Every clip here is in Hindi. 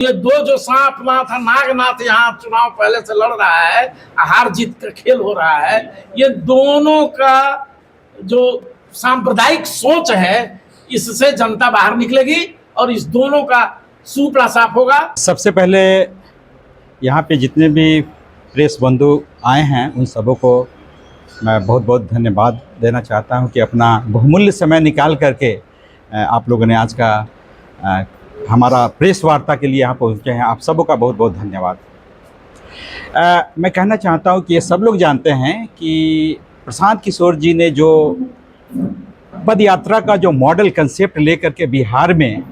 ये दो जो सांपनाथ नागनाथ यहाँ चुनाव पहले से लड़ रहा है, हार जीत का खेल हो रहा है, ये दोनों का जो सांप्रदायिक सोच है इससे जनता बाहर निकलेगी और इस दोनों का सुपड़ा साफ होगा। सबसे पहले यहाँ पे जितने भी प्रेस बंधु आए हैं उन सबों को मैं बहुत बहुत धन्यवाद देना चाहता हूँ कि अपना बहुमूल्य समय निकाल करके आप लोगों ने आज का हमारा प्रेस वार्ता के लिए यहाँ पहुँचे हैं। आप सबों का बहुत बहुत धन्यवाद। मैं कहना चाहता हूँ कि ये सब लोग जानते हैं कि प्रशांत किशोर जी ने जो पद यात्रा का जो मॉडल कंसेप्ट लेकर के बिहार में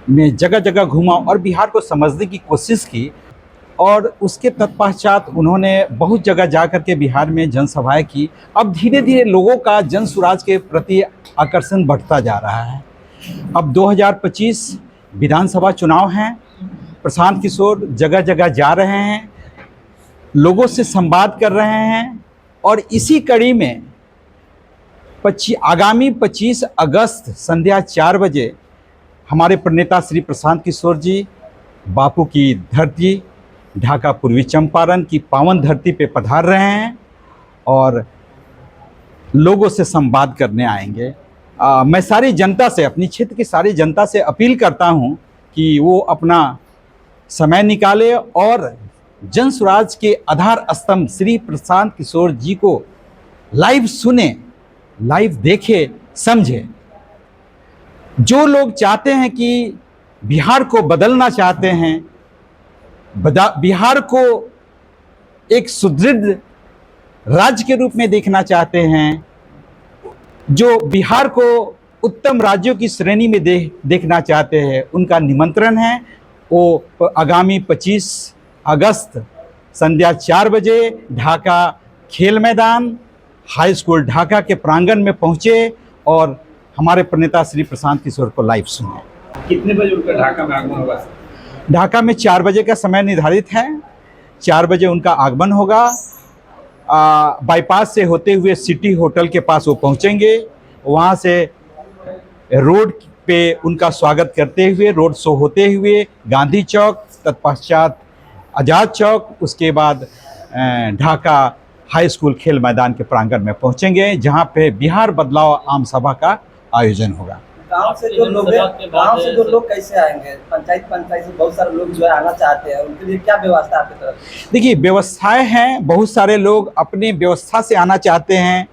जगह जगह घूमा और बिहार को समझने की कोशिश की और उसके तत्पश्चात उन्होंने बहुत जगह जा कर के बिहार में जनसभाएं की। अब धीरे धीरे लोगों का जन स्वराज के प्रति आकर्षण बढ़ता जा रहा है। अब 2025 विधानसभा चुनाव हैं, प्रशांत किशोर जगह जगह जा रहे हैं, लोगों से संवाद कर रहे हैं और इसी कड़ी में आगामी 25 अगस्त संध्या 4 बजे हमारे प्रणेता श्री प्रशांत किशोर जी बापू की धरती ढाका पूर्वी चंपारण की पावन धरती पे पधार रहे हैं और लोगों से संवाद करने आएंगे। मैं सारी जनता से, अपनी क्षेत्र की सारी जनता से अपील करता हूं कि वो अपना समय निकाले और जन स्वराज के आधार स्तंभ श्री प्रशांत किशोर जी को लाइव सुने, लाइव देखे, समझे। जो लोग चाहते हैं कि बिहार को बदलना चाहते हैं, बिहार को एक सुदृढ़ राज्य के रूप में देखना चाहते हैं, जो बिहार को उत्तम राज्यों की श्रेणी में देखना चाहते हैं, उनका निमंत्रण है। वो आगामी 25 अगस्त संध्या 4 बजे ढाका खेल मैदान हाई स्कूल ढाका के प्रांगण में पहुंचे और हमारे प्रणेता श्री प्रशांत किशोर को लाइव सुने। कितने बजे उनका ढाका में आगमन होगा? ढाका में 4 बजे का समय निर्धारित है। 4 बजे उनका आगमन होगा। बाईपास से होते हुए सिटी होटल के पास वो पहुंचेंगे। वहां से रोड पे उनका स्वागत करते हुए, रोड शो होते हुए गांधी चौक, तत्पश्चात आज़ाद चौक, उसके बाद ढाका हाई स्कूल खेल मैदान के प्रांगण में पहुंचेंगे, जहां पे बिहार बदलाव आम सभा का आयोजन होगा। गांव से जो लोग कैसे आएंगे? पंचायत से बहुत सारे लोग जो है आना चाहते हैं, उनके लिए क्या व्यवस्था है आपकी तरफ? देखिए, व्यवस्थाएं हैं, बहुत सारे लोग अपनी व्यवस्था से आना चाहते हैं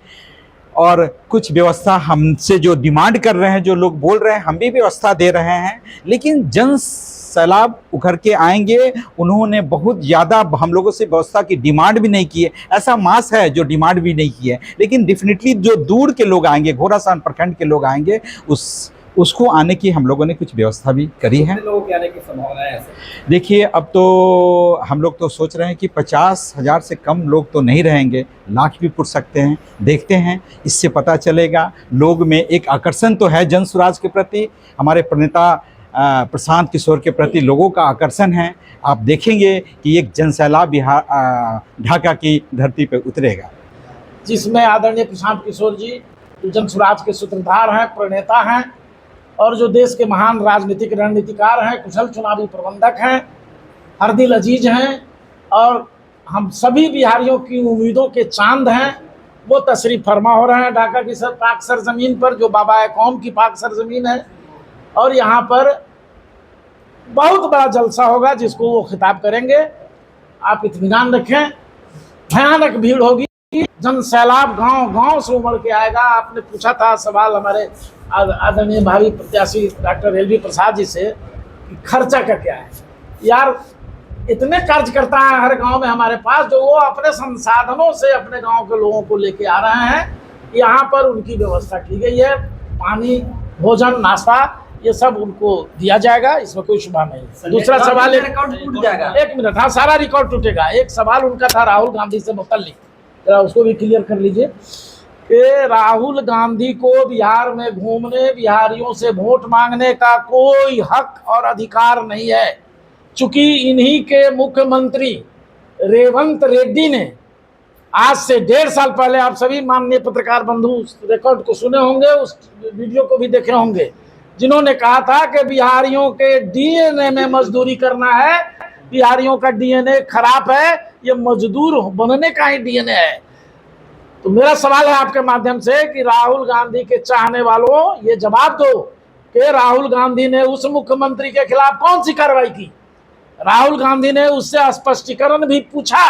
और कुछ व्यवस्था हमसे जो डिमांड कर रहे हैं, जो लोग बोल रहे हैं, हम भी व्यवस्था दे रहे हैं। लेकिन जन सैलाब उभर के आएंगे, उन्होंने बहुत ज़्यादा हम लोगों से व्यवस्था की डिमांड भी नहीं की है। ऐसा मास है जो डिमांड भी नहीं की है, लेकिन डेफिनेटली जो दूर के लोग आएंगे, घोड़ासान प्रखंड के लोग आएंगे, उसको आने की हम लोगों ने कुछ व्यवस्था भी करी है। लोगों के आने की संभावना है? देखिए, अब तो हम लोग तो सोच रहे हैं कि 50,000 से कम लोग तो नहीं रहेंगे, लाख भी पुट सकते हैं। देखते हैं, इससे पता चलेगा। लोग में एक आकर्षण तो है जन स्वराज के प्रति, हमारे प्रणेता प्रशांत किशोर के प्रति लोगों का आकर्षण है। आप देखेंगे कि एक जनसैलाब बिहार ढाका की धरती पर उतरेगा, जिसमें आदरणीय प्रशांत किशोर जी जन स्वराज के सूत्रधार हैं, प्रणेता हैं और जो देश के महान राजनीतिक रणनीतिकार हैं, कुशल चुनावी प्रबंधक हैं, हर दिल अजीज हैं और हम सभी बिहारियों की उम्मीदों के चांद हैं। वो तशरीफ फरमा हो रहे हैं ढाका की पाक सरजमीन पर, जो बाबा कौम की पाक सरजमीन है, और यहाँ पर बहुत बड़ा जलसा होगा जिसको वो खिताब करेंगे। आप इत्मीनान रखें, भयानक भीड़ होगी, जन सैलाब गांव गांव से उमड़ के आएगा। आपने पूछा था सवाल हमारे आदरणीय भावी प्रत्याशी डॉक्टर एल.वी. प्रसाद जी से, खर्चा का क्या है। यार, इतने कार्यकर्ता हैं हर गांव में हमारे पास, जो वो अपने संसाधनों से अपने गांव के लोगों को लेके आ रहे हैं। यहाँ पर उनकी व्यवस्था की गई है, पानी, भोजन, नाश्ता, ये सब उनको दिया जाएगा, इसमें कोई शुबा नहीं। दूसरा सवाल, रिकॉर्ड टूट जाएगा। 1 मिनट, हाँ, सारा रिकॉर्ड टूटेगा। एक सवाल उनका था राहुल गांधी से मुतल्लिक, उसको भी क्लियर कर लीजिए कि राहुल गांधी को बिहार में घूमने, बिहारियों से वोट मांगने का कोई हक और अधिकार नहीं है। चूंकि इन्हीं के मुख्यमंत्री रेवंत रेड्डी ने आज से 1.5 साल पहले, आप सभी माननीय पत्रकार बंधु रिकॉर्ड को सुने होंगे, उस वीडियो को भी देखे होंगे, जिन्होंने कहा था कि बिहारियों के डीएनए में मजदूरी करना है, बिहारियों का डीएनए खराब है, ये मजदूर बनने का ही डीएनए है। तो मेरा सवाल है आपके माध्यम से कि राहुल गांधी के चाहने वालों, ये जवाब दो कि राहुल गांधी ने उस मुख्यमंत्री के खिलाफ कौन सी कार्रवाई की? राहुल गांधी ने उससे स्पष्टीकरण भी पूछा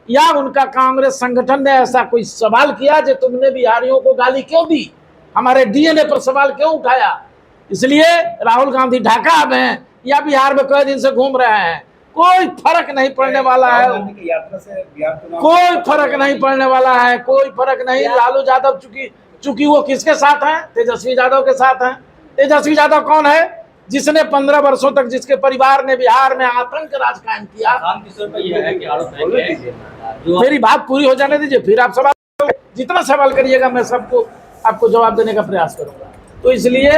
या उनका कांग्रेस संगठन ने ऐसा कोई सवाल किया कि तुमने बिहारियों को गाली क्यों दी, हमारे डीएनए पर सवाल क्यों उठाया? इसलिए राहुल गांधी ढाका में या बिहार में कई दिन से घूम रहे हैं, कोई फर्क नहीं पड़ने वाला है, राहुल गांधी की यात्रा से बिहार चुनाव कोई फर्क नहीं पड़ने वाला है, कोई फर्क नहीं। लालू यादव चूंकि वो किसके साथ हैं? तेजस्वी यादव के साथ हैं। तेजस्वी यादव कौन है? जिसने 15 वर्षों तक, जिसके परिवार ने बिहार में आतंक राज कायम किया। प्रशांत किशोर पर यह है कि आरोप है कि मेरी बात पूरी हो जाने दीजिए, फिर आप सवाल, जितना सवाल करिएगा मैं सबको आपको जवाब देने का प्रयास करूंगा। तो इसलिए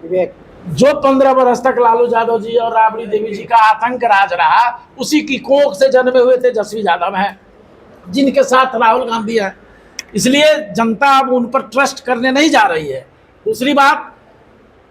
जो 15 वर्ष तक लालू यादव जी और राबड़ी देवी जी का आतंक राज रहा, उसी की कोख से जन्मे हुए तेजस्वी यादव हैं, जिनके साथ राहुल गांधी है। इसलिए जनता अब उन पर ट्रस्ट करने नहीं जा रही है। दूसरी बात,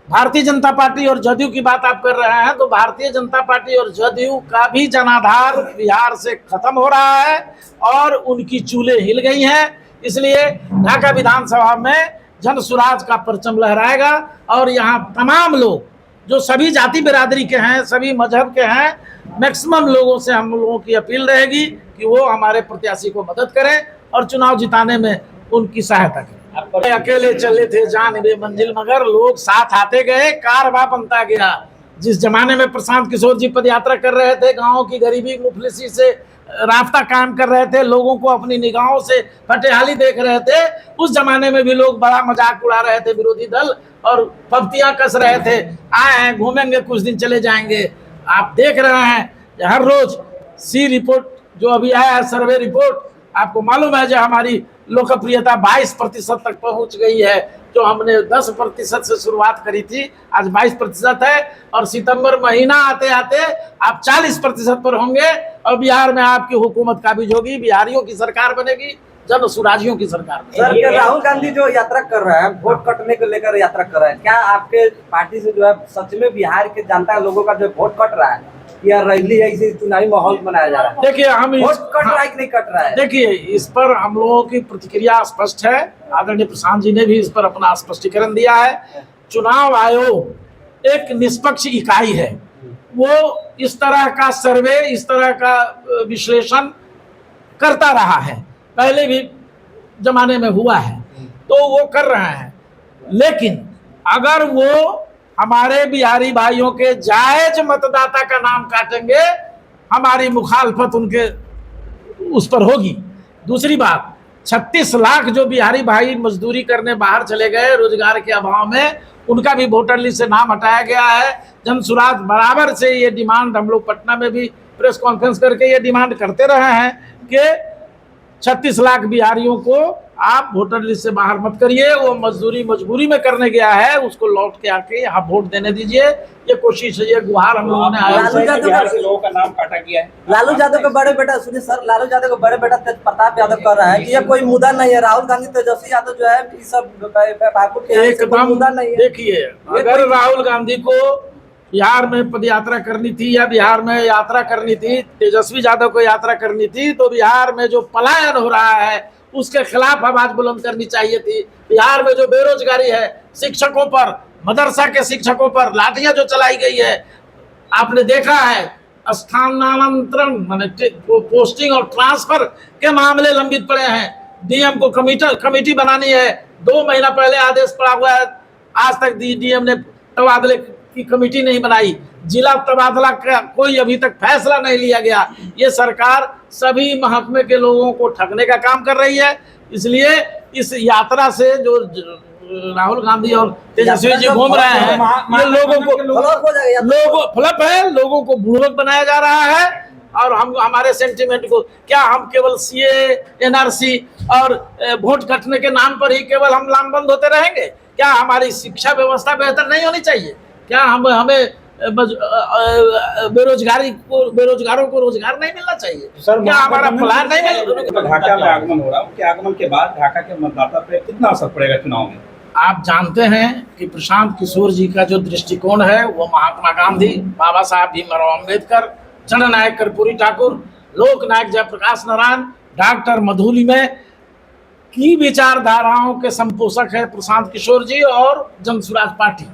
भारतीय जनता पार्टी और जदयू की बात आप कर रहे हैं, तो भारतीय जनता पार्टी और जदयू का भी जनाधार बिहार से खत्म हो रहा है और उनकी चूल्हे हिल गई हैं। इसलिए ढाका विधानसभा में जन सुराज का परचम लहराएगा और यहाँ तमाम लोग, जो सभी जाति बिरादरी के हैं, सभी मजहब के हैं, मैक्सिमम लोगों से हम लोगों की अपील रहेगी कि वो हमारे प्रत्याशी को मदद करें और चुनाव जिताने में उनकी सहायता करें। अकेले चले थे जान बे मंजिल, मगर लोग साथ आते गए, कारवां बनता गया। जिस जमाने में प्रशांत किशोर जी पदयात्रा कर रहे थे, गांवों की गरीबी मुफलिसी से राफ्ता कायम कर रहे थे, लोगों को अपनी निगाहों से फटेहाली देख रहे थे, उस जमाने में भी लोग बड़ा मजाक उड़ा रहे थे विरोधी दल और पब्तियां कस रहे थे, आए हैं घूमेंगे कुछ दिन चले जाएंगे। आप देख रहे हैं हर रोज सी रिपोर्ट जो अभी आया है, सर्वे रिपोर्ट, आपको मालूम है जो हमारी लोकप्रियता 22% तक पहुंच गई है। जो हमने 10% से शुरुआत करी थी, आज 22% है और सितंबर महीना आते आते आप 40% पर होंगे और बिहार में आपकी हुकूमत काबिज होगी, बिहारियों की सरकार बनेगी, जन सुराजियों की सरकार बनेगी। सर, राहुल गांधी जो यात्रा कर रहे हैं, वोट कटने को लेकर यात्रा कर रहे हैं, क्या आपके पार्टी से जो है सच में बिहार के जनता लोगों का जो वोट कट रहा है या रैली है, इसे चुनावी माहौल बनाया जा रहा है? देखिए, हम वोट कट रहा है कि नहीं कट रहा है? देखिए, इस पर हम लोगों की प्रतिक्रिया स्पष्ट है। आदरणीय प्रशांत जी ने भी इस पर अपना स्पष्टीकरण दिया है। चुनाव आयोग एक निष्पक्ष इकाई है, वो इस तरह का सर्वे, इस तरह का विश्लेषण करता रहा है, पहले भी जमाने में हुआ है, तो वो कर रहे हैं। लेकिन अगर वो हमारे बिहारी भाइयों के जायज मतदाता का नाम काटेंगे, हमारी मुखालफत उनके उस पर होगी। दूसरी बात, 36 लाख जो बिहारी भाई मजदूरी करने बाहर चले गए रोजगार के अभाव में, उनका भी वोटर लिस्ट से नाम हटाया गया है। जन सुराज बराबर से ये डिमांड, हम लोग पटना में भी प्रेस कॉन्फ्रेंस करके ये डिमांड करते रहे हैं कि 36 लाख बिहारियों को आप वोटर लिस्ट से बाहर मत करिए। वो मजदूरी मजबूरी में करने गया है, उसको लौट के आके यहाँ वोट देने दीजिए। ये कोशिश है, ये गुहार हम लोगों ने बिहार के लोगों का नाम काटा गया है। लालू यादव के बड़े बेटा, सुनिए सर, लालू यादव के बड़े बेटा तेज प्रताप यादव कर रहा है कि ये कोई मुद्दा नहीं है। राहुल गांधी, तेजस्वी यादव जो है, ये सब बापू के एकदम मुद्दा नहीं है। देखिए, अगर राहुल गांधी को बिहार में पदयात्रा करनी थी या बिहार में यात्रा करनी थी, तेजस्वी यादव को यात्रा करनी थी, तो बिहार में जो पलायन हो रहा है उसके खिलाफ आवाज बुलंद करनी चाहिए थी। बिहार में जो बेरोजगारी है, शिक्षकों पर, मदरसा के शिक्षकों पर लाठियां जो चलाई गई है, आपने देखा है। स्थानांतरण माने पोस्टिंग और ट्रांसफर के मामले लंबित पड़े हैं। डीएम को कमेटी बनानी है, 2 महीना पहले आदेश पड़ा हुआ है, आज तक डीएम ने तबादले की कमेटी नहीं बनाई। जिला तबादला का कोई अभी तक फैसला नहीं लिया गया। ये सरकार सभी महकमे के लोगों को ठगने का काम कर रही है। इसलिए इस यात्रा से जो राहुल गांधी और तेजस्वी जी घूम रहे हैं, ये लोगों को फ्लप है, लोगों को बुड़बक बनाया जा रहा है। और हम हमारे सेंटिमेंट को, क्या हम केवल सीए, एनआरसी और वोट कटने के नाम पर ही केवल हम लामबंद होते रहेंगे? क्या हमारी शिक्षा व्यवस्था बेहतर नहीं होनी चाहिए? क्या हमें बेरोजगारों को रोजगार नहीं मिलना चाहिए? सर, क्या हमारा प्लान नहीं मिल? ढाका में आगमन हो रहा है, उनके आगमन के बाद ढाका के मतदाता पे कितना असर पड़ेगा चुनाव में? आप जानते हैं कि प्रशांत किशोर जी का जो दृष्टिकोण है वो महात्मा गांधी, बाबा साहब भीमराव अम्बेडकर, जननायक कर्पूरी ठाकुर, लोकनायक जयप्रकाश नारायण, डॉक्टर मधुलिमय की विचारधाराओं के संपोषक है प्रशांत किशोर जी और जनसुराज पार्टी।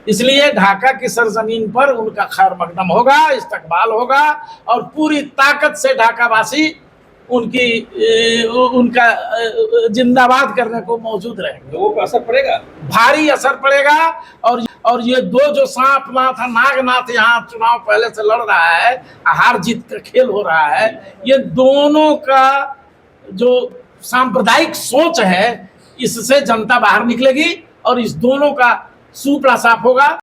इसलिए ढाका की सरजमीन पर उनका खैर मकदम होगा, इस्तकबाल होगा और पूरी ताकत से ढाकावासी उनका जिंदाबाद करने को मौजूद रहेंगे। लोगों पर असर पड़ेगा, भारी असर पड़ेगा। और ये दो जो सांपनाथ और नागनाथ यहाँ चुनाव पहले से लड़ रहा है, हार जीत का खेल हो रहा है, ये दोनों का जो सांप्रदायिक सोच है इससे जनता बाहर निकलेगी और इस दोनों का सूपड़ा साफ होगा।